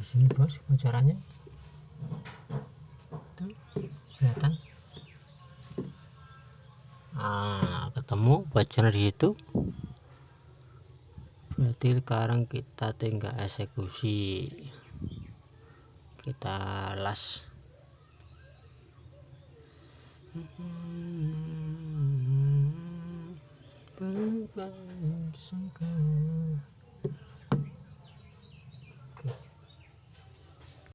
sini bos bocorannya tuh kelihatan. Ketemu bocoran di situ. Berarti sekarang kita tinggal eksekusi, kita las. Bukan sangka